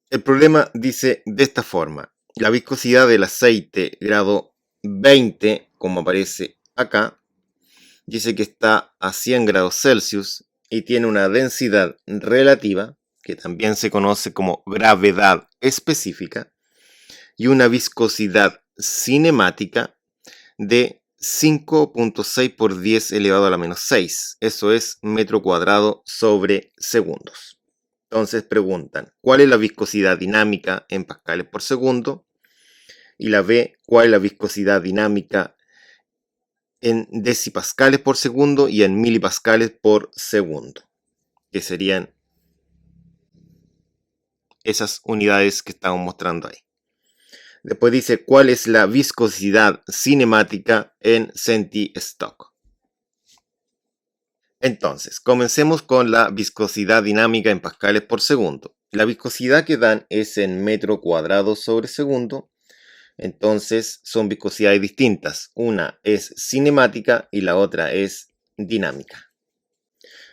El problema dice de esta forma: la viscosidad del aceite grado 20, como aparece acá, dice que está a 100 grados Celsius y tiene una densidad relativa, que también se conoce como gravedad específica, y una viscosidad cinemática de 5.6 por 10 elevado a la menos 6. Eso es metro cuadrado sobre segundos. Entonces preguntan, ¿cuál es la viscosidad dinámica en pascales por segundo? Y la B, ¿cuál es la viscosidad dinámica en decipascales por segundo y en milipascales por segundo? Que serían esas unidades que estamos mostrando ahí. Después dice, ¿cuál es la viscosidad cinemática en centistock? Entonces, comencemos con la viscosidad dinámica en pascales por segundo. La viscosidad que dan es en metro cuadrado sobre segundo. Entonces, son viscosidades distintas. Una es cinemática y la otra es dinámica.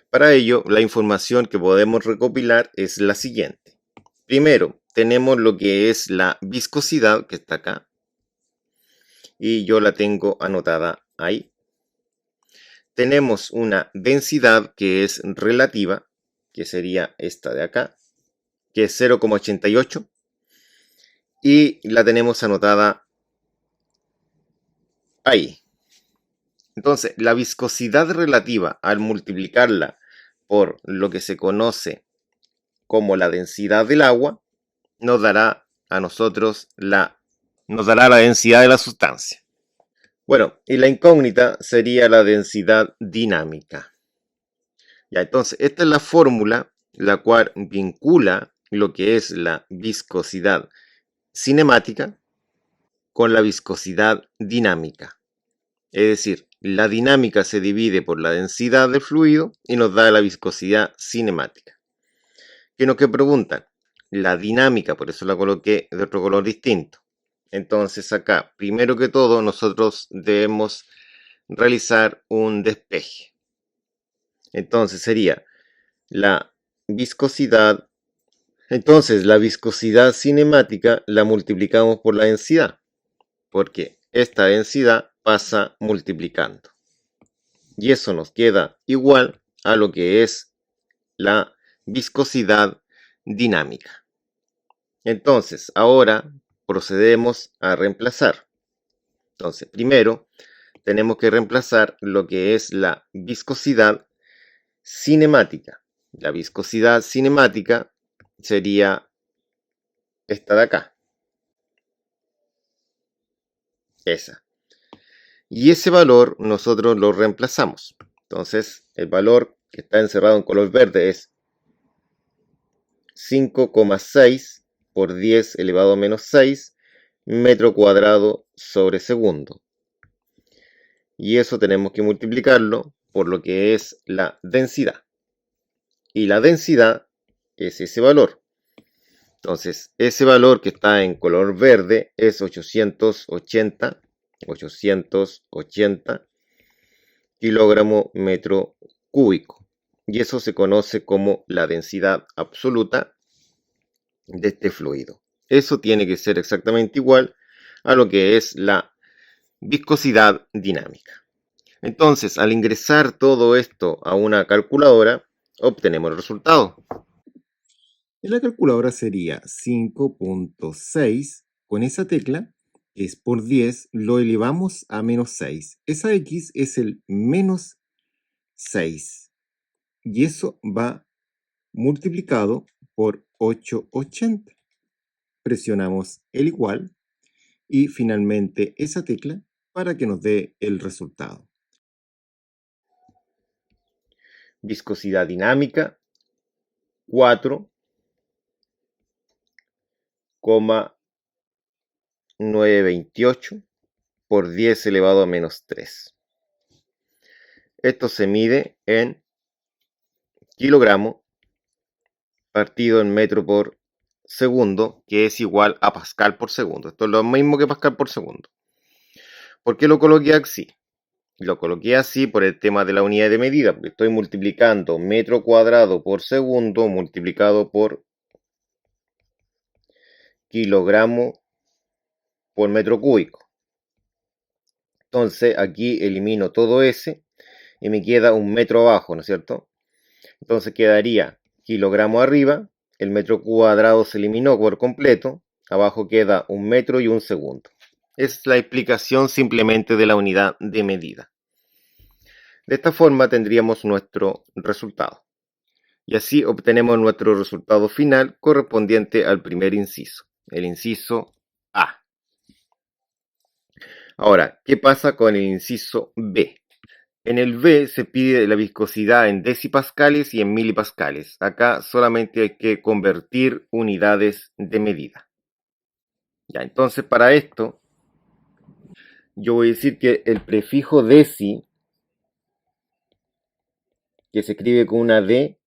Para ello, la información que podemos recopilar es la siguiente. Primero, tenemos lo que es la viscosidad, que está acá, y yo la tengo anotada ahí. Tenemos una densidad que es relativa, que sería esta de acá, que es 0,88, y la tenemos anotada ahí. Entonces, la viscosidad relativa, al multiplicarla por lo que se conoce como la densidad del agua, nos dará a nosotros la densidad de la sustancia. Bueno, y la incógnita sería la densidad dinámica. Ya, entonces, esta es la fórmula la cual vincula lo que es la viscosidad cinemática con la viscosidad dinámica. Es decir, la dinámica se divide por la densidad del fluido y nos da la viscosidad cinemática. ¿Qué nos que preguntan? La dinámica, por eso la coloqué de otro color distinto. Entonces acá, primero que todo, nosotros debemos realizar un despeje. Entonces sería la viscosidad. Entonces la viscosidad cinemática la multiplicamos por la densidad, porque esta densidad pasa multiplicando. Y eso nos queda igual a lo que es la viscosidad dinámica. Entonces, ahora procedemos a reemplazar. Entonces, primero tenemos que reemplazar lo que es la viscosidad cinemática. La viscosidad cinemática sería esta de acá. Esa. Y ese valor nosotros lo reemplazamos. Entonces, el valor que está encerrado en color verde es 5,6 por 10 elevado a menos 6 metro cuadrado sobre segundo. Y eso tenemos que multiplicarlo por lo que es la densidad. Y la densidad es ese valor. Entonces, ese valor que está en color verde es 880 kilogramo metro cúbico. Y eso se conoce como la densidad absoluta de este fluido. Eso tiene que ser exactamente igual a lo que es la viscosidad dinámica. Entonces, al ingresar todo esto a una calculadora, obtenemos el resultado. En la calculadora sería 5.6, con esa tecla, que es por 10, lo elevamos a menos 6. Esa x es el menos 6. Y eso va multiplicado por 880. Presionamos el igual y finalmente esa tecla para que nos dé el resultado. Viscosidad dinámica, 4,928 por 10 elevado a menos 3. Esto se mide en kilogramo partido en metro por segundo, que es igual a pascal por segundo. Esto es lo mismo que pascal por segundo. ¿Por qué lo coloqué así? Lo coloqué así por el tema de la unidad de medida, porque estoy multiplicando metro cuadrado por segundo multiplicado por kilogramos por metro cúbico. Entonces aquí elimino todo ese y me queda un metro abajo, ¿no es cierto? Entonces quedaría kilogramo arriba, el metro cuadrado se eliminó por completo, abajo queda un metro y un segundo. Es la explicación simplemente de la unidad de medida. De esta forma tendríamos nuestro resultado. Y así obtenemos nuestro resultado final correspondiente al primer inciso, el inciso A. Ahora, ¿qué pasa con el inciso B? En el B se pide la viscosidad en decipascales y en milipascales. Acá solamente hay que convertir unidades de medida. Ya, entonces para esto, yo voy a decir que el prefijo deci, que se escribe con una D,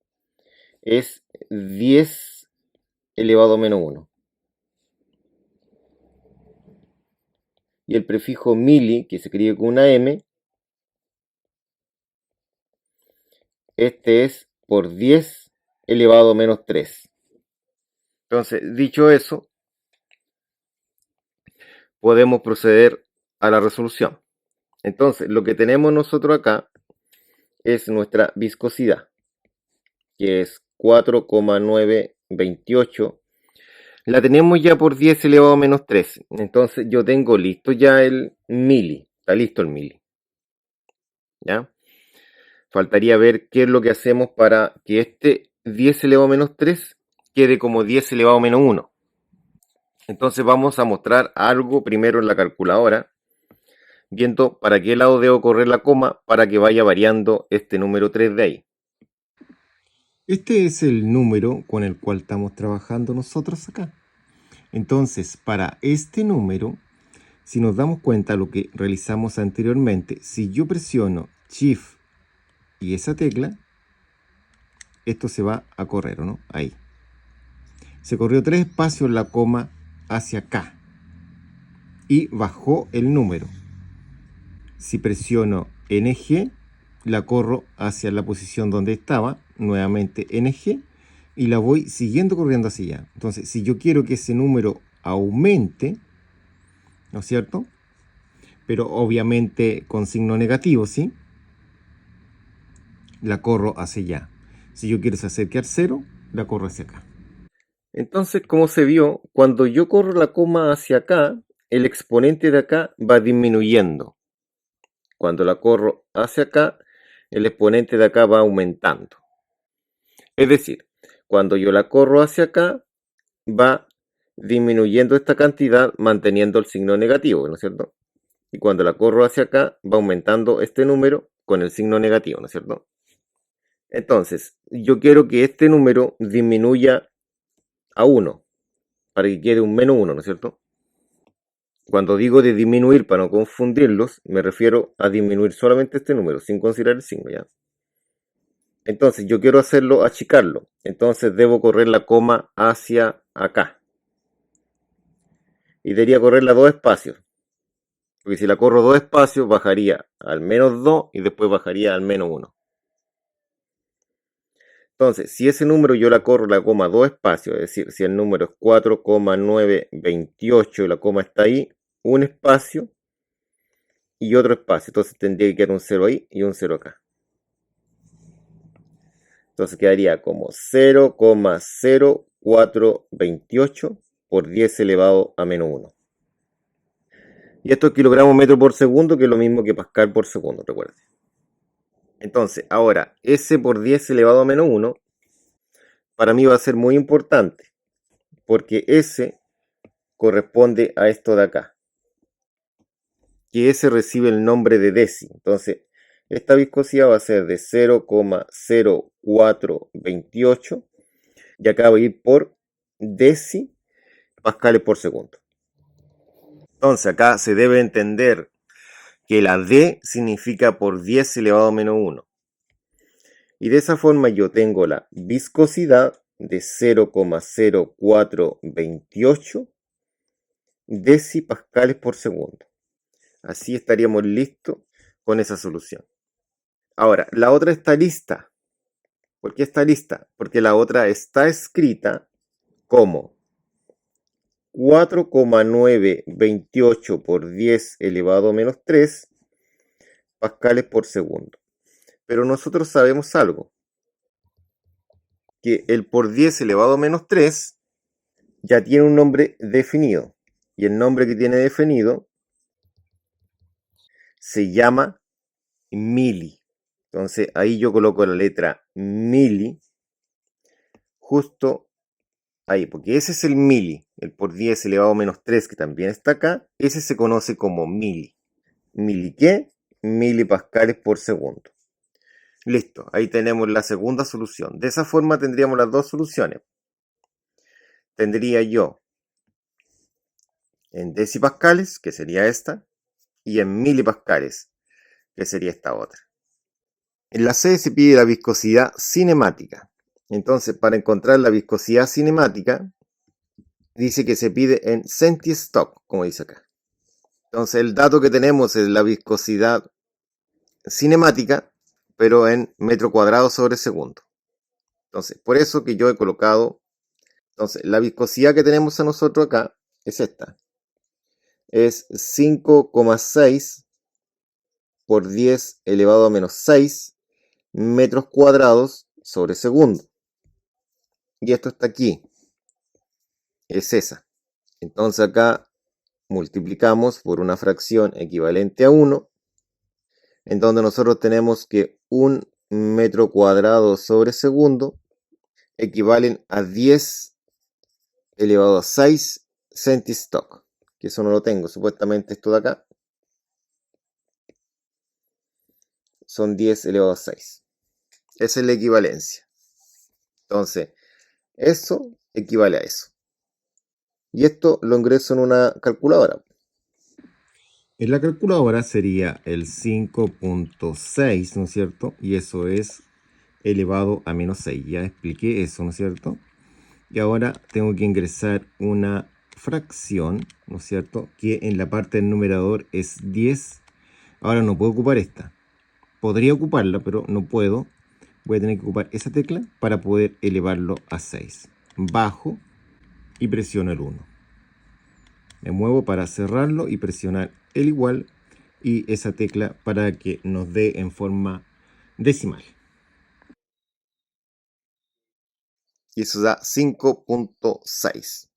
es 10 elevado a menos 1. Y el prefijo mili, que se escribe con una M, este es por 10 elevado a menos 3. Entonces, dicho eso, podemos proceder a la resolución. Entonces, lo que tenemos nosotros acá es nuestra viscosidad, que es 4,928. La tenemos ya por 10 elevado a menos 3. Entonces, yo tengo listo ya el mili. Está listo el mili. ¿Ya? Faltaría ver qué es lo que hacemos para que este 10 elevado a menos 3 quede como 10 elevado a menos 1. Entonces vamos a mostrar algo primero en la calculadora, viendo para qué lado debo correr la coma para que vaya variando este número 3 de ahí. Este es el número con el cual estamos trabajando nosotros acá. Entonces, para este número, si nos damos cuenta de lo que realizamos anteriormente, si yo presiono Shift y esa tecla, esto se va a correr, ¿o no? Ahí. Se corrió 3 espacios la coma hacia acá y bajó el número. Si presiono NG, la corro hacia la posición donde estaba, nuevamente NG, y la voy siguiendo corriendo hacia allá. Entonces, si yo quiero que ese número aumente, ¿no es cierto? Pero obviamente con signo negativo, ¿sí? La corro hacia allá. Si yo quiero que se acerque al 0, la corro hacia acá. Entonces, como se vio, cuando yo corro la coma hacia acá, el exponente de acá va disminuyendo. Cuando la corro hacia acá, el exponente de acá va aumentando. Es decir, cuando yo la corro hacia acá, va disminuyendo esta cantidad manteniendo el signo negativo, ¿no es cierto? Y cuando la corro hacia acá, va aumentando este número con el signo negativo, ¿no es cierto? Entonces, yo quiero que este número disminuya a 1, para que quede un menos 1, ¿no es cierto? Cuando digo de disminuir para no confundirlos, me refiero a disminuir solamente este número, sin considerar el signo, ¿ya? Entonces, yo quiero hacerlo, achicarlo. Entonces, debo correr la coma hacia acá. Y debería correrla 2 espacios. Porque si la corro 2 espacios, bajaría al menos 2 y después bajaría al menos 1. Entonces, si ese número yo la corro la coma 2 espacios, es decir, si el número es 4,928 y la coma está ahí, un espacio y otro espacio. Entonces tendría que quedar un 0 ahí y un 0 acá. Entonces quedaría como 0,0428 por 10 elevado a menos 1. Y esto es kilogramos metro por segundo, que es lo mismo que pascal por segundo, recuerden. Entonces, ahora, S por 10 elevado a menos 1, para mí va a ser muy importante, porque S corresponde a esto de acá, que S recibe el nombre de deci. Entonces, esta viscosidad va a ser de 0,0428 y acá va a ir por deci pascales por segundo. Entonces, acá se debe entender que la D significa por 10 elevado a menos 1. Y de esa forma yo tengo la viscosidad de 0,0428 decipascales por segundo. Así estaríamos listos con esa solución. Ahora, la otra está lista. ¿Por qué está lista? Porque la otra está escrita como 4,928 por 10 elevado a menos 3 pascales por segundo. Pero nosotros sabemos algo, que el por 10 elevado a menos 3 ya tiene un nombre definido. Y el nombre que tiene definido se llama mili. Entonces ahí yo coloco la letra mili justo ahí, porque ese es el mili, el por 10 elevado a menos 3 que también está acá, ese se conoce como mili. ¿Mili qué? Milipascales por segundo. Listo, ahí tenemos la segunda solución. De esa forma tendríamos las dos soluciones. Tendría yo en decipascales, que sería esta, y en milipascales, que sería esta otra. En la C se pide la viscosidad cinemática. Entonces, para encontrar la viscosidad cinemática, dice que se pide en centistock, como dice acá. Entonces, el dato que tenemos es la viscosidad cinemática, pero en metro cuadrado sobre segundo. Entonces, por eso que yo he colocado, entonces, la viscosidad que tenemos a nosotros acá es esta. Es 5,6 por 10 elevado a menos 6 metros cuadrados sobre segundo. Y esto está aquí. Es esa. Entonces acá multiplicamos por una fracción equivalente a 1, en donde nosotros tenemos que 1 metro cuadrado sobre segundo equivalen a 10 elevado a 6 centistock, que eso no lo tengo, supuestamente esto de acá son 10 elevado a 6. Esa es la equivalencia. Entonces, eso equivale a eso. Y esto lo ingreso en una calculadora. En la calculadora sería el 5,6, ¿no es cierto? Y eso es elevado a menos 6. Ya expliqué eso, ¿no es cierto? Y ahora tengo que ingresar una fracción, ¿no es cierto? Que en la parte del numerador es 10. Ahora no puedo ocupar esta. Podría ocuparla, pero no puedo. Voy a tener que ocupar esa tecla para poder elevarlo a 6. Bajo y presiono el 1. Me muevo para cerrarlo y presionar el igual y esa tecla para que nos dé en forma decimal. Y eso da 5,6.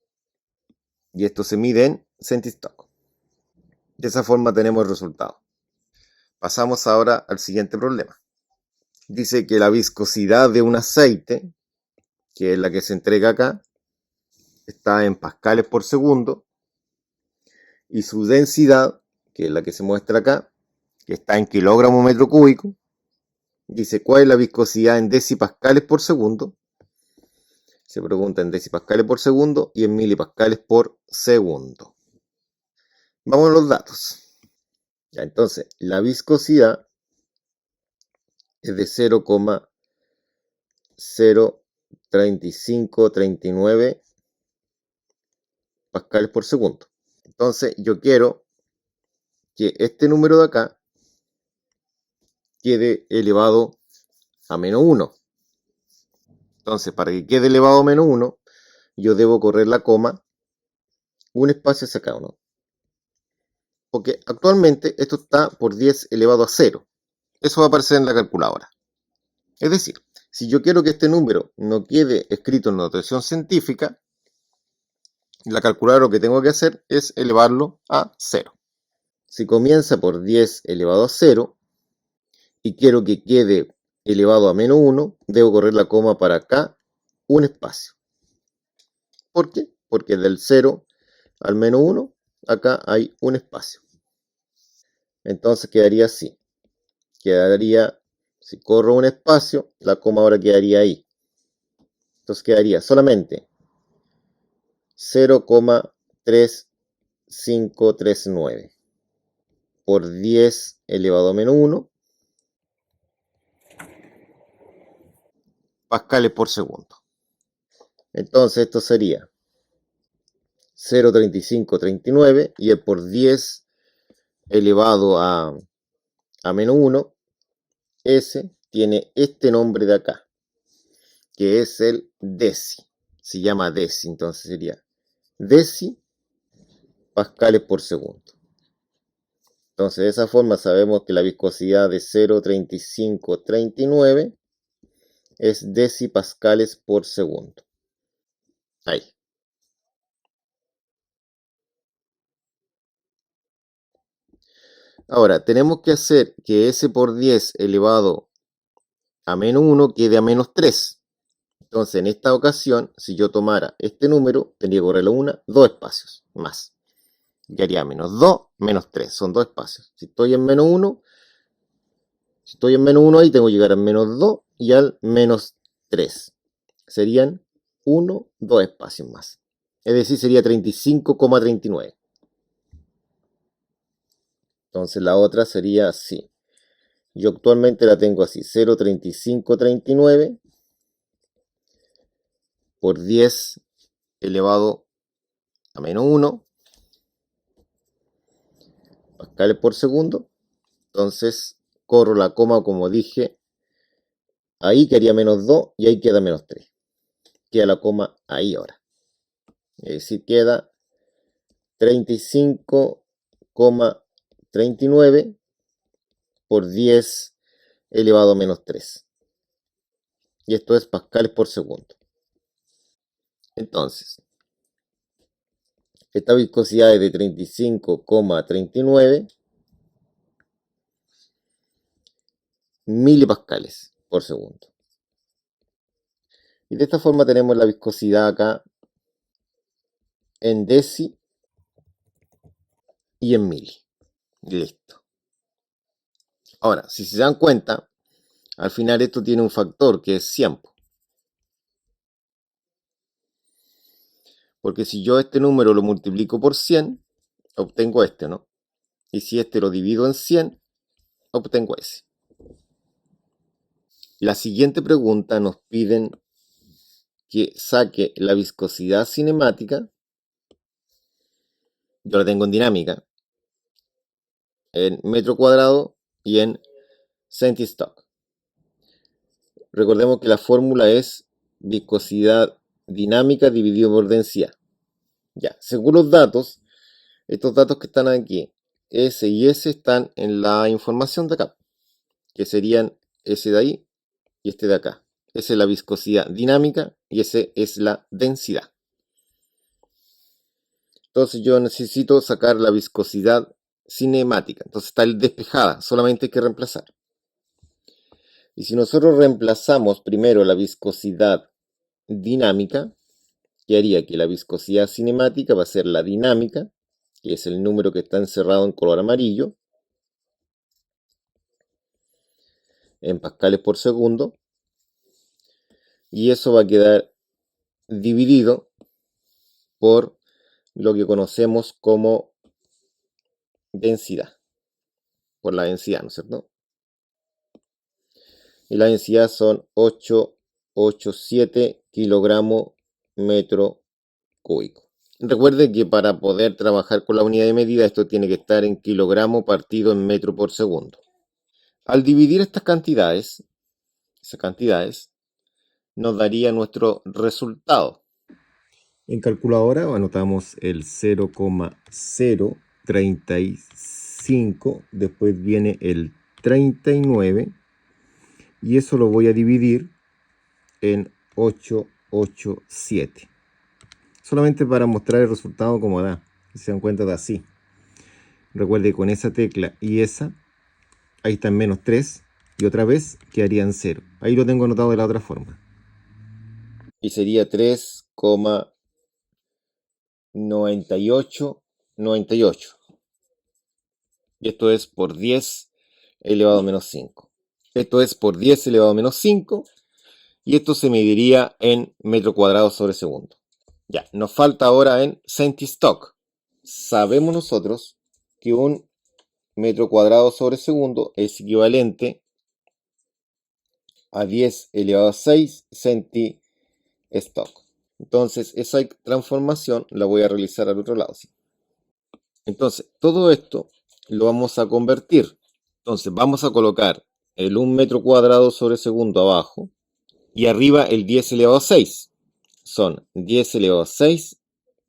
Y esto se mide en centistock. De esa forma tenemos el resultado. Pasamos ahora al siguiente problema. Dice que la viscosidad de un aceite, que es la que se entrega acá, está en pascales por segundo, y su densidad, que es la que se muestra acá, que está en kilogramos metro cúbico. Dice, ¿cuál es la viscosidad en decipascales por segundo? Se pregunta en decipascales por segundo y en milipascales por segundo. Vamos a los datos. Ya, entonces, la viscosidad es de 0,03539 pascales por segundo. Entonces, yo quiero que este número de acá quede elevado a menos 1. Entonces, para que quede elevado a menos 1, yo debo correr la coma un espacio hacia acá, ¿no? Porque actualmente esto está por 10 elevado a 0. Eso va a aparecer en la calculadora. Es decir, si yo quiero que este número no quede escrito en notación científica, la calculadora lo que tengo que hacer es elevarlo a 0. Si comienza por 10 elevado a 0 y quiero que quede elevado a menos 1, debo correr la coma para acá un espacio. ¿Por qué? Porque del 0 al menos 1, acá hay un espacio. Entonces quedaría así. Quedaría, si corro un espacio, la coma ahora quedaría ahí. Entonces quedaría solamente 0,3539 por 10 elevado a menos 1 pascales por segundo. Entonces esto sería 0,3539 y el por 10 elevado a menos 1, ese tiene este nombre de acá, que es el deci. Se llama deci, entonces sería deci pascales por segundo. Entonces, de esa forma sabemos que la viscosidad de 0,3539 es decipascales por segundo. Ahí. Ahora, tenemos que hacer que S por 10 elevado a menos 1 quede a menos 3. Entonces, en esta ocasión, si yo tomara este número, tendría que correrlo 2 espacios más. Y haría menos 2, menos 3. Son 2 espacios. Si estoy en menos 1, ahí tengo que llegar al menos 2 y al menos 3. Serían 1, 2 espacios más. Es decir, sería 35,39. Entonces la otra sería así. Yo actualmente la tengo así, 0,3539 por 10 elevado a menos 1 pascales por segundo. Entonces corro la coma como dije, ahí quedaría menos 2 y ahí queda menos 3. Queda la coma ahí ahora. Es decir, queda 35,39 por 10 elevado a menos 3. Y esto es pascales por segundo. Entonces, esta viscosidad es de 35,39 milipascales por segundo. Y de esta forma tenemos la viscosidad acá en deci y en mili. Listo. Ahora, si se dan cuenta, al final esto tiene un factor que es 100. Porque si yo este número lo multiplico por 100, obtengo este, ¿no? Y si este lo divido en 100, obtengo ese. La siguiente pregunta nos piden que saque la viscosidad cinemática. Yo la tengo en dinámica, en metro cuadrado y en centistock. Recordemos que la fórmula es viscosidad dinámica dividido por densidad. Ya, según los datos, estos datos que están aquí, S y S están en la información de acá, que serían S de ahí y este de acá. Esa es la viscosidad dinámica y ese es la densidad. Entonces yo necesito sacar la viscosidad cinemática. Entonces está despejada, solamente hay que reemplazar. Y si nosotros reemplazamos primero la viscosidad dinámica, que haría que la viscosidad cinemática va a ser la dinámica, que es el número que está encerrado en color amarillo, en pascales por segundo, y eso va a quedar dividido por lo que conocemos como densidad, por la densidad, ¿no es cierto? Y la densidad son 887 kilogramos metro cúbico. Recuerde que para poder trabajar con la unidad de medida esto tiene que estar en kilogramo partido en metro por segundo. Al dividir estas cantidades, nos daría nuestro resultado. En calculadora anotamos el 0,035, después viene el 39 y eso lo voy a dividir en 887. Solamente para mostrar el resultado como da. Si se dan cuenta da así. Recuerde que con esa tecla y esa, ahí está en menos 3 y otra vez quedarían 0. Ahí lo tengo anotado de la otra forma. Y sería 3,9898. Y esto es por 10 elevado a menos 5. Esto es por 10 elevado a menos 5. Y esto se mediría en metro cuadrado sobre segundo. Ya, nos falta ahora en centistock. Sabemos nosotros que un metro cuadrado sobre segundo es equivalente a 10 elevado a 6 centistock. Entonces, esa transformación la voy a realizar al otro lado. ¿Sí? Entonces, todo esto lo vamos a convertir. Entonces, vamos a colocar el 1 metro cuadrado sobre segundo abajo y arriba el 10 elevado a 6. Son 10 elevado a 6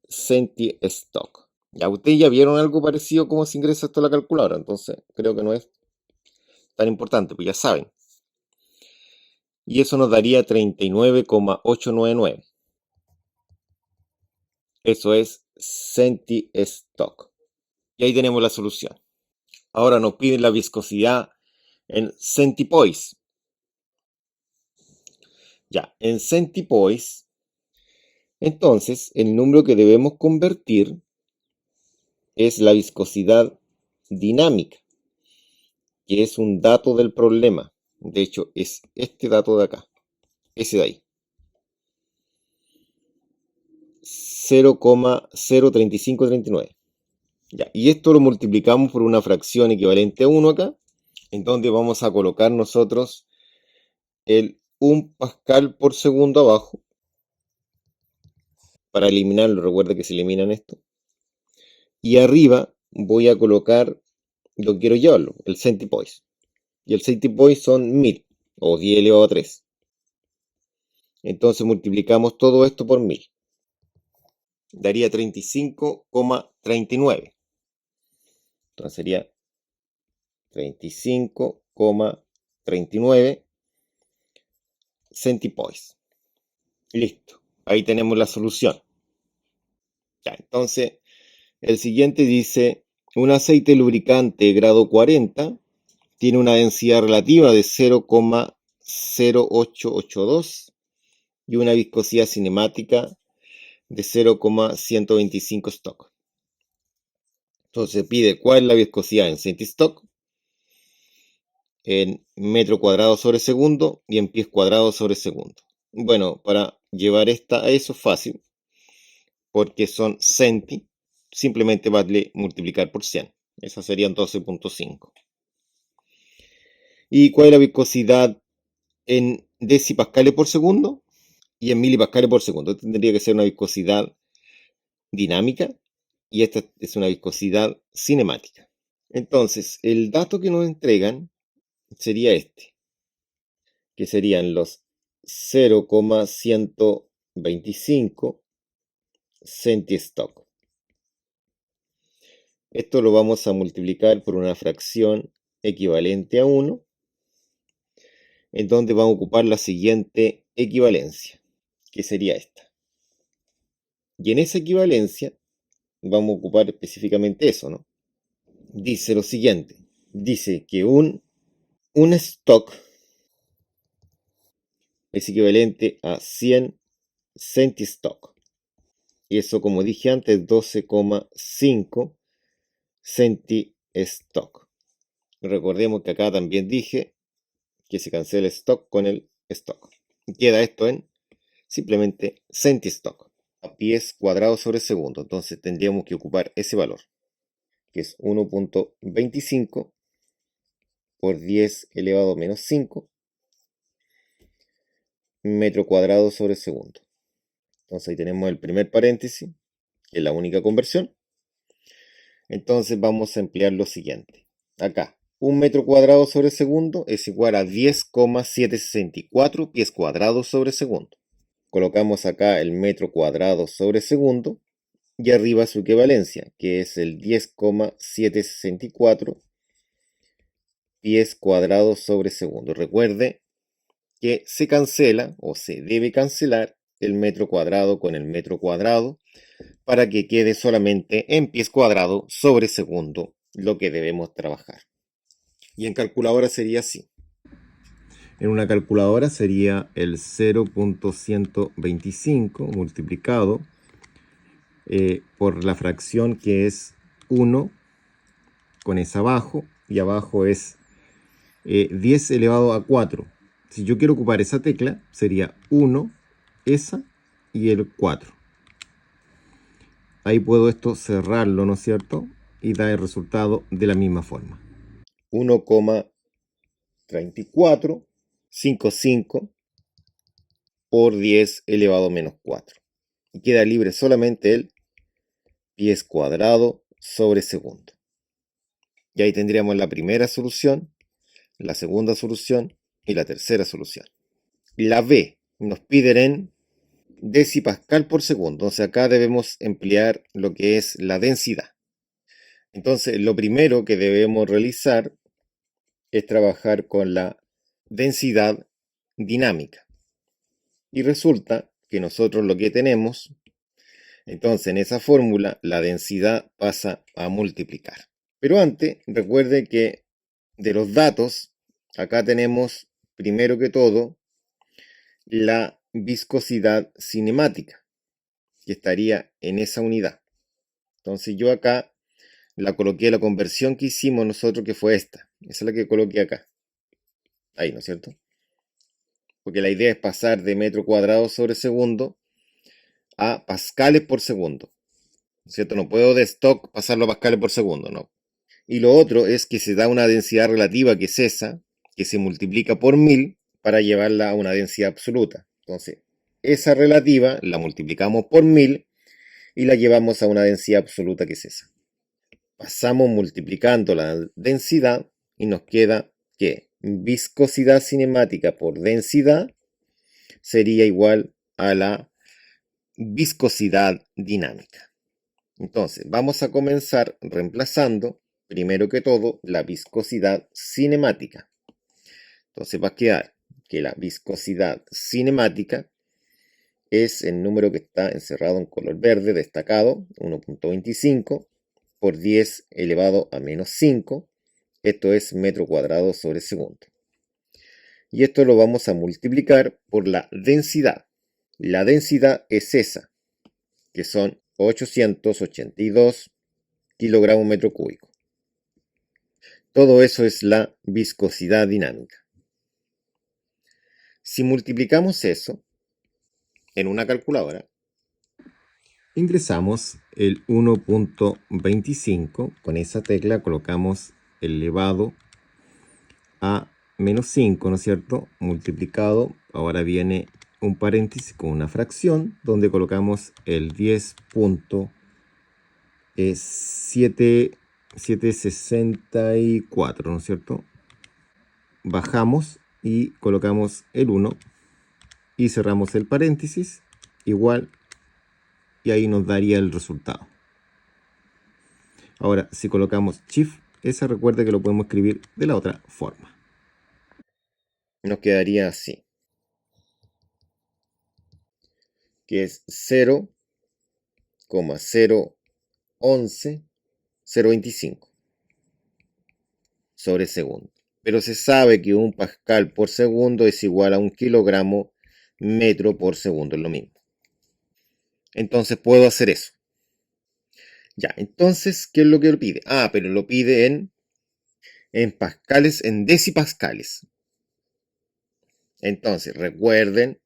centistock. Ya ustedes ya vieron algo parecido cómo se ingresa esto a la calculadora, entonces creo que no es tan importante, pues ya saben. Y eso nos daría 39,899. Eso es centistock. Y ahí tenemos la solución. Ahora nos piden la viscosidad en centipoise. Ya, en centipoise, entonces el número que debemos convertir es la viscosidad dinámica, que es un dato del problema. De hecho, es este dato de acá, ese de ahí. 0,03539. Ya, y esto lo multiplicamos por una fracción equivalente a 1 acá, en donde vamos a colocar nosotros el 1 pascal por segundo abajo. Para eliminarlo, recuerda que se eliminan esto. Y arriba voy a colocar lo que quiero llevarlo, el centipoise. Y el centipoise son 1000 o 10 elevado a 3. Entonces multiplicamos todo esto por 1000. Daría 35,39. Entonces sería 35,39 centipoise. Listo. Ahí tenemos la solución. Ya, entonces el siguiente dice, un aceite lubricante grado 40 tiene una densidad relativa de 0,0882 y una viscosidad cinemática de 0,125 stock. Entonces pide cuál es la viscosidad en centistock, en metro cuadrado sobre segundo y en pies cuadrados sobre segundo. Bueno, para llevar esta a eso es fácil, porque son centi, simplemente vale multiplicar por 100. Eso serían 12,5. ¿Y cuál es la viscosidad en decipascales por segundo? Y en milipascales por segundo. Tendría que ser una viscosidad dinámica y esta es una viscosidad cinemática. Entonces, el dato que nos entregan sería este, que serían los 0,125 centistock. Esto lo vamos a multiplicar por una fracción equivalente a 1, en donde vamos a ocupar la siguiente equivalencia, que sería esta. Y en esa equivalencia vamos a ocupar específicamente eso, ¿no? Dice lo siguiente, dice que un stock es equivalente a 100 centistock. Y eso, como dije antes, 12,5 centistock. Recordemos que acá también dije que se cancela stock con el stock. Y queda esto en simplemente centistock, a pies cuadrados sobre segundo. Entonces tendríamos que ocupar ese valor, que es 1,25 por 10 elevado a menos 5 metro cuadrado sobre segundo. Entonces ahí tenemos el primer paréntesis, que es la única conversión. Entonces vamos a emplear lo siguiente. Acá, 1 metro cuadrado sobre segundo es igual a 10,764 pies cuadrados sobre segundo. Colocamos acá el metro cuadrado sobre segundo y arriba su equivalencia, que es el 10,764 pies cuadrados sobre segundo. Recuerde que se cancela o se debe cancelar el metro cuadrado con el metro cuadrado para que quede solamente en pies cuadrados sobre segundo lo que debemos trabajar. Y en calculadora sería así. En una calculadora sería el 0,125 multiplicado por la fracción que es 1 con esa abajo, y abajo es 10 elevado a 4. Si yo quiero ocupar esa tecla, sería 1, esa y el 4. Ahí puedo esto cerrarlo, ¿no es cierto? Y da el resultado de la misma forma. 1,3455 por 10 elevado a menos 4. Y queda libre solamente el pies cuadrado sobre segundo. Y ahí tendríamos la primera solución, la segunda solución y la tercera solución. La B nos piden en decipascal por segundo. Entonces acá debemos emplear lo que es la densidad. Entonces lo primero que debemos realizar es trabajar con la densidad dinámica. Y resulta que nosotros lo que tenemos, entonces en esa fórmula la densidad pasa a multiplicar. Pero antes, recuerde que de los datos, acá tenemos primero que todo la viscosidad cinemática, que estaría en esa unidad. Entonces yo acá la coloqué, la conversión que hicimos nosotros, que fue esta. Esa es la que coloqué acá. Ahí, ¿no es cierto? Porque la idea es pasar de metro cuadrado sobre segundo a pascales por segundo. ¿No es cierto? No puedo de stock pasarlo a pascales por segundo, no. Y lo otro es que se da una densidad relativa, que es esa, que se multiplica por 1000 para llevarla a una densidad absoluta. Entonces, esa relativa la multiplicamos por 1000 y la llevamos a una densidad absoluta, que es esa. Pasamos multiplicando la densidad y nos queda que viscosidad cinemática por densidad sería igual a la viscosidad dinámica. Entonces, vamos a comenzar reemplazando, primero que todo, la viscosidad cinemática. Entonces va a quedar que la viscosidad cinemática es el número que está encerrado en color verde, destacado, 1.25 por 10 elevado a menos 5. Esto es metro cuadrado sobre segundo. Y esto lo vamos a multiplicar por la densidad. La densidad es esa, que son 882 kilogramos metro cúbico. Todo eso es la viscosidad dinámica. Si multiplicamos eso en una calculadora, ingresamos el 1.25, con esa tecla colocamos elevado a menos 5, ¿no es cierto? Multiplicado, ahora viene un paréntesis con una fracción, donde colocamos el 10.764, ¿no es cierto? Bajamos y colocamos el 1 y cerramos el paréntesis, igual, y ahí nos daría el resultado. Ahora, si colocamos Shift, esa recuerde que lo podemos escribir de la otra forma. nos quedaría así, que es 0,025 sobre segundo. Pero se sabe que un pascal por segundo es igual a un kilogramo metro por segundo, es lo mismo. Entonces puedo hacer eso. Ya, entonces, ¿qué es lo que lo pide? Ah, pero lo pide en pascales, en decipascales. Entonces, recuerden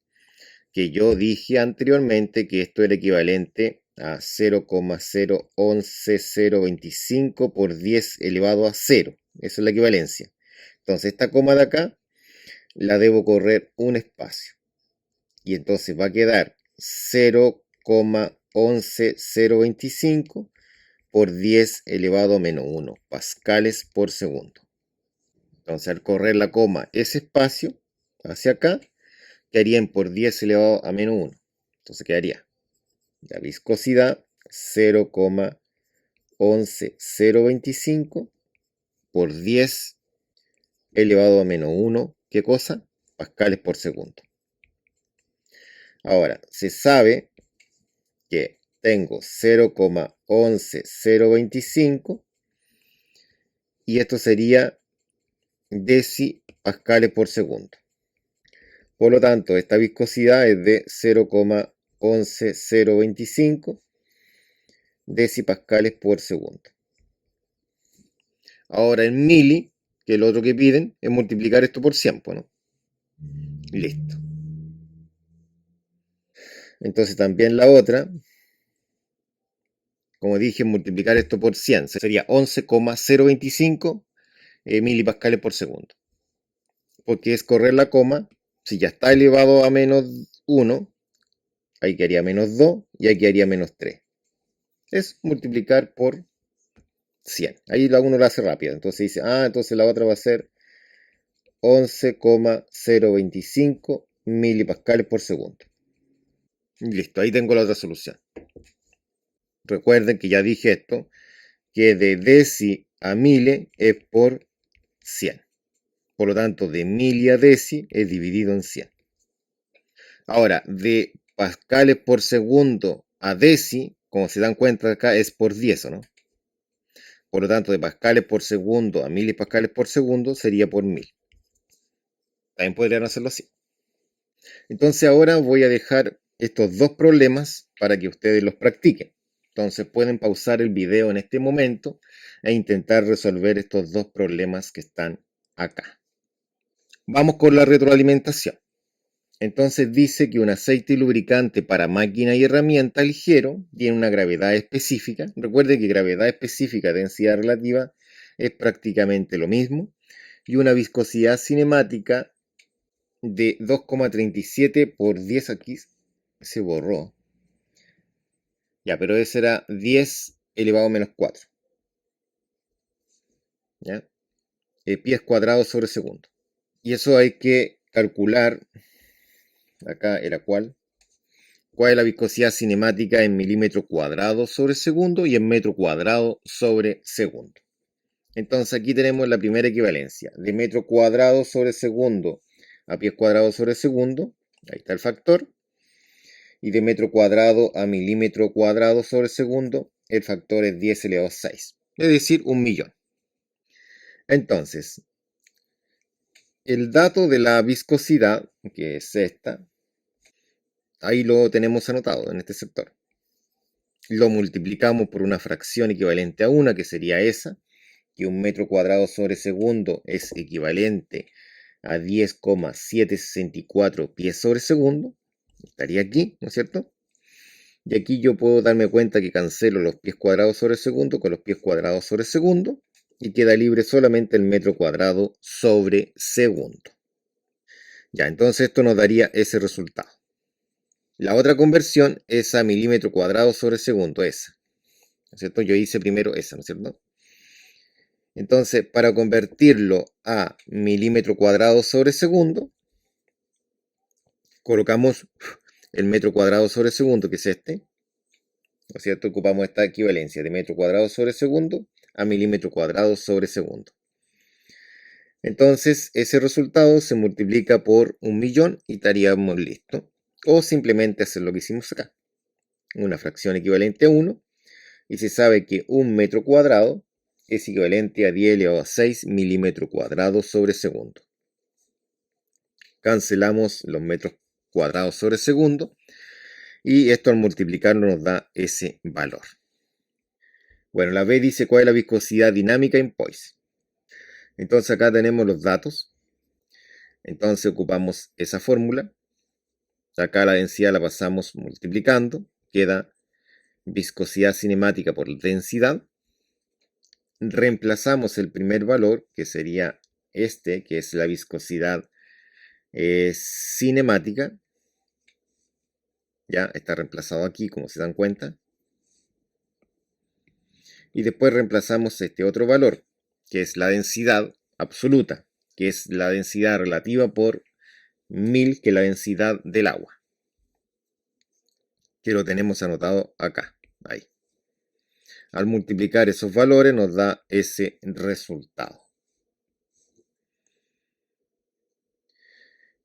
que yo dije anteriormente que esto era equivalente a 0,011025 por 10 elevado a 0. Eso es la equivalencia. Entonces, esta coma de acá la debo correr un espacio. Y entonces va a quedar 0,11025 por 10 elevado a menos 1 pascales por segundo. Entonces, al correr la coma ese espacio hacia acá, quedarían por 10 elevado a menos 1. Entonces quedaría la viscosidad 0,11025 por 10 elevado a menos 1. ¿Qué cosa? Pascales por segundo. Ahora, se sabe que tengo 0,11025 y esto sería decipascales por segundo. Por lo tanto, esta viscosidad es de 0,11025 decipascales por segundo. Ahora en mili, que es lo otro que piden, es multiplicar esto por 100, ¿no? Listo. Entonces también la otra, como dije, multiplicar esto por 100, sería 11,025 milipascales por segundo. Porque es correr la coma, si ya está elevado a menos 1, ahí quedaría menos 2 y aquí quedaría menos 3. Es multiplicar por 100. Ahí uno lo hace rápido. Entonces dice, entonces la otra va a ser 11,025 milipascales por segundo. Y listo, ahí tengo la otra solución. Recuerden que ya dije esto, que de deci a mile es por 100. Por lo tanto, de mili a deci es dividido en 100. Ahora, de pascales por segundo a deci, como se dan cuenta acá, es por 10, ¿o no? Por lo tanto, de pascales por segundo a milipascales por segundo sería por 1000. También podrían hacerlo así. Entonces ahora voy a dejar estos dos problemas para que ustedes los practiquen. Entonces pueden pausar el video en este momento e intentar resolver estos dos problemas que están acá. Vamos con la retroalimentación. Entonces dice que un aceite lubricante para máquina y herramienta ligero tiene una gravedad específica. Recuerde que gravedad específica, densidad relativa, es prácticamente lo mismo. Y una viscosidad cinemática de 2,37 por 10 aquí se borró. Ya, pero ese era 10 elevado a menos 4. ¿Ya? Pies cuadrados sobre segundo. Y eso hay que calcular. Acá era cuál es la viscosidad cinemática en milímetro cuadrado sobre segundo y en metro cuadrado sobre segundo. Entonces aquí tenemos la primera equivalencia de metro cuadrado sobre segundo a pies cuadrados sobre segundo. Ahí está el factor. Y de metro cuadrado a milímetro cuadrado sobre segundo, el factor es 10 elevado a 6. Es decir, 1.000.000. Entonces, el dato de la viscosidad, que es esta, ahí lo tenemos anotado en este sector. Lo multiplicamos por una fracción equivalente a 1, que sería esa, que un metro cuadrado sobre segundo es equivalente a 10,764 pies sobre segundo. Estaría aquí, ¿no es cierto? Y aquí yo puedo darme cuenta que cancelo los pies cuadrados sobre segundo con los pies cuadrados sobre segundo y queda libre solamente el metro cuadrado sobre segundo. Ya, entonces esto nos daría ese resultado. La otra conversión es a milímetro cuadrado sobre segundo, esa. ¿No es cierto? Yo hice primero esa, ¿no es cierto? Entonces, para convertirlo a milímetro cuadrado sobre segundo, colocamos el metro cuadrado sobre segundo, que es este. ¿No es cierto? Ocupamos esta equivalencia de metro cuadrado sobre segundo a milímetro cuadrado sobre segundo. Entonces, ese resultado se multiplica por 1.000.000 y estaríamos listos. O simplemente hacer lo que hicimos acá. Una fracción equivalente a 1. Y se sabe que un metro cuadrado es equivalente a 10 elevado a 6 milímetros cuadrados sobre segundo. Cancelamos los metros cuadrados sobre segundo. Y esto al multiplicarlo nos da ese valor. Bueno, la B dice cuál es la viscosidad dinámica en Poisson. Entonces acá tenemos los datos. Entonces ocupamos esa fórmula. Acá la densidad la pasamos multiplicando. Queda viscosidad cinemática por densidad. Reemplazamos el primer valor, que sería este, que es la viscosidad cinemática. Ya está reemplazado aquí, como se dan cuenta. Y después reemplazamos este otro valor, que es la densidad absoluta, que es la densidad relativa por 1000, que es la densidad del agua, que lo tenemos anotado acá, ahí. Al multiplicar esos valores nos da ese resultado.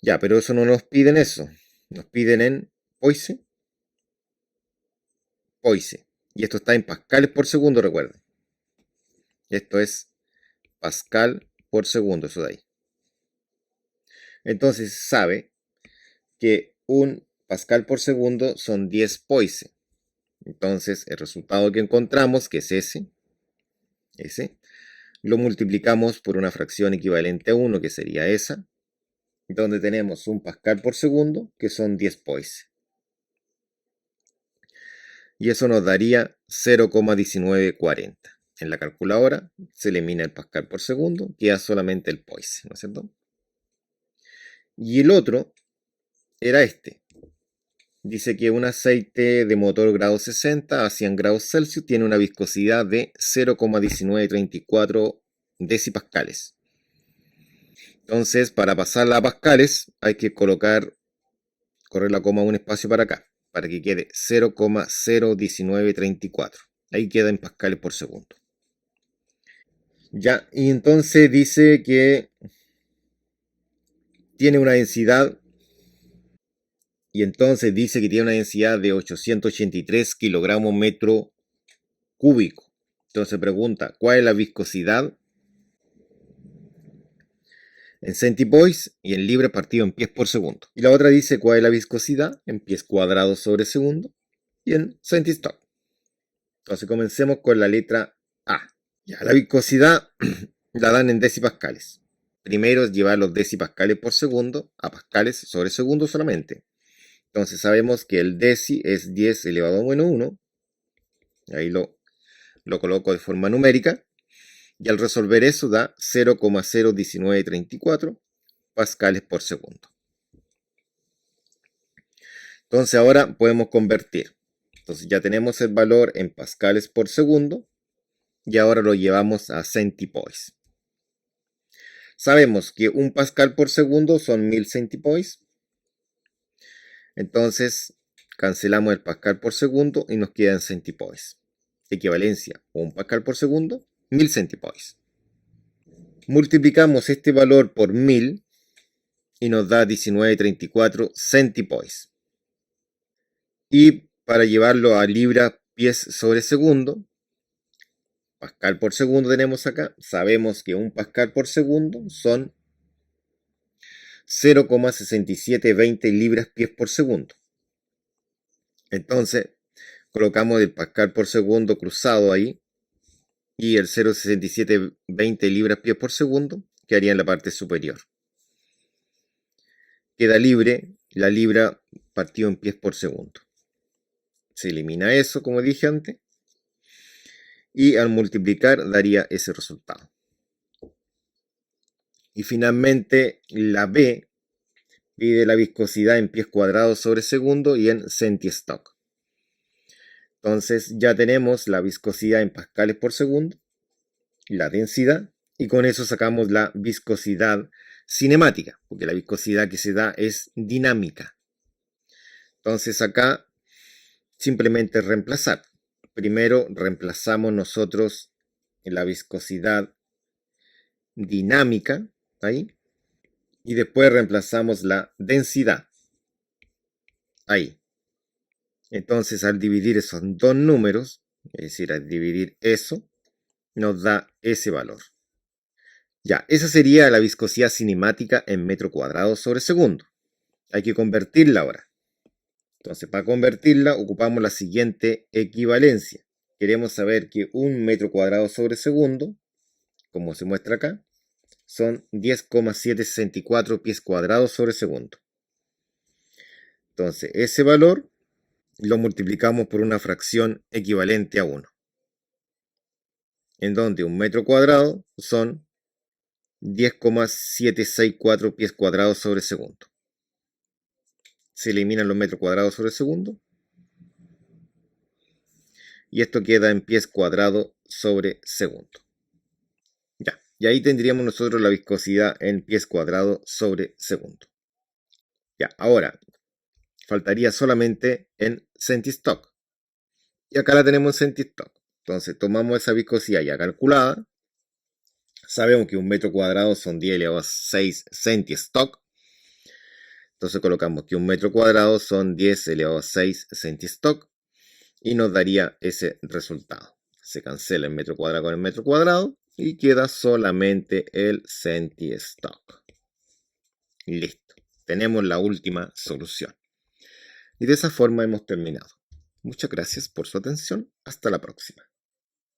Ya, pero eso no nos piden eso, nos piden en Poisson. Y esto está en pascales por segundo, recuerden. Esto es pascal por segundo, eso de ahí. Entonces se sabe que un pascal por segundo son 10 Poisson. Entonces el resultado que encontramos, que es ese, lo multiplicamos por una fracción equivalente a 1, que sería esa, donde tenemos un pascal por segundo, que son 10 Poisson. Y eso nos daría 0,1940. En la calculadora se elimina el pascal por segundo, queda solamente el Poisson, ¿no es cierto? Y el otro era este. Dice que un aceite de motor grado 60 a 100 grados Celsius tiene una viscosidad de 0,1934 decipascales. Entonces, para pasarla a pascales, hay que correr la coma un espacio para acá. para que quede 0,01934. Ahí queda en pascales por segundo. Ya, y entonces dice que tiene una densidad, y entonces dice que tiene una densidad de 883 kilogramos metro cúbico. Entonces pregunta, ¿cuál es la viscosidad en centipoise y en libras partido en pies por segundo? Y la otra dice, ¿cuál es la viscosidad en pies cuadrados sobre segundo y en centistock? Entonces comencemos con la letra A. Ya, la viscosidad la dan en decipascales. Primero es llevar los decipascales por segundo a pascales sobre segundo solamente. Entonces sabemos que el deci es 10 elevado a menos 1. Ahí lo coloco de forma numérica. Y al resolver eso da 0,01934 pascales por segundo. Entonces ahora podemos convertir. Entonces ya tenemos el valor en pascales por segundo. Y ahora lo llevamos a centipoise. Sabemos que un pascal por segundo son 1000 centipoise. Entonces cancelamos el pascal por segundo y nos queda en centipoise. Equivalencia, un pascal por segundo, 1000 centipoise. Multiplicamos este valor por 1000 y nos da 1934 centipoise. Y para llevarlo a libras pies sobre segundo, pascal por segundo tenemos acá, sabemos que un pascal por segundo son 0,6720 libras pies por segundo. Entonces, colocamos el pascal por segundo cruzado ahí y el 0,6720 libras pies por segundo quedaría en la parte superior. Queda libre la libra partido en pies por segundo. Se elimina eso, como dije antes, y al multiplicar daría ese resultado. Y finalmente la B pide la viscosidad en pies cuadrados sobre segundo y en centistock. Entonces ya tenemos la viscosidad en pascales por segundo, la densidad, y con eso sacamos la viscosidad cinemática, porque la viscosidad que se da es dinámica. Entonces acá simplemente reemplazar. Primero reemplazamos nosotros la viscosidad dinámica ahí, y después reemplazamos la densidad ahí. Entonces al dividir esos dos números, es decir, al dividir eso, nos da ese valor. Ya, esa sería la viscosidad cinemática en metro cuadrado sobre segundo. Hay que convertirla ahora. Entonces, para convertirla, ocupamos la siguiente equivalencia. Queremos saber que un metro cuadrado sobre segundo, como se muestra acá, son 10,764 pies cuadrados sobre segundo. Entonces, ese valor lo multiplicamos por una fracción equivalente a 1. En donde un metro cuadrado son 10,764 pies cuadrados sobre segundo. Se eliminan los metros cuadrados sobre segundo. Y esto queda en pies cuadrados sobre segundo. Ya, y ahí tendríamos nosotros la viscosidad en pies cuadrados sobre segundo. Ya, ahora faltaría solamente en centistock. Y acá la tenemos en centistock. Entonces tomamos esa viscosidad ya calculada. Sabemos que un metro cuadrado son 10 elevado a 6 centistock. Entonces colocamos que un metro cuadrado son 10 elevado a 6 centistock. Y nos daría ese resultado. Se cancela el metro cuadrado con el metro cuadrado y queda solamente el centistock. Listo. Tenemos la última solución. Y de esa forma hemos terminado. Muchas gracias por su atención. Hasta la próxima.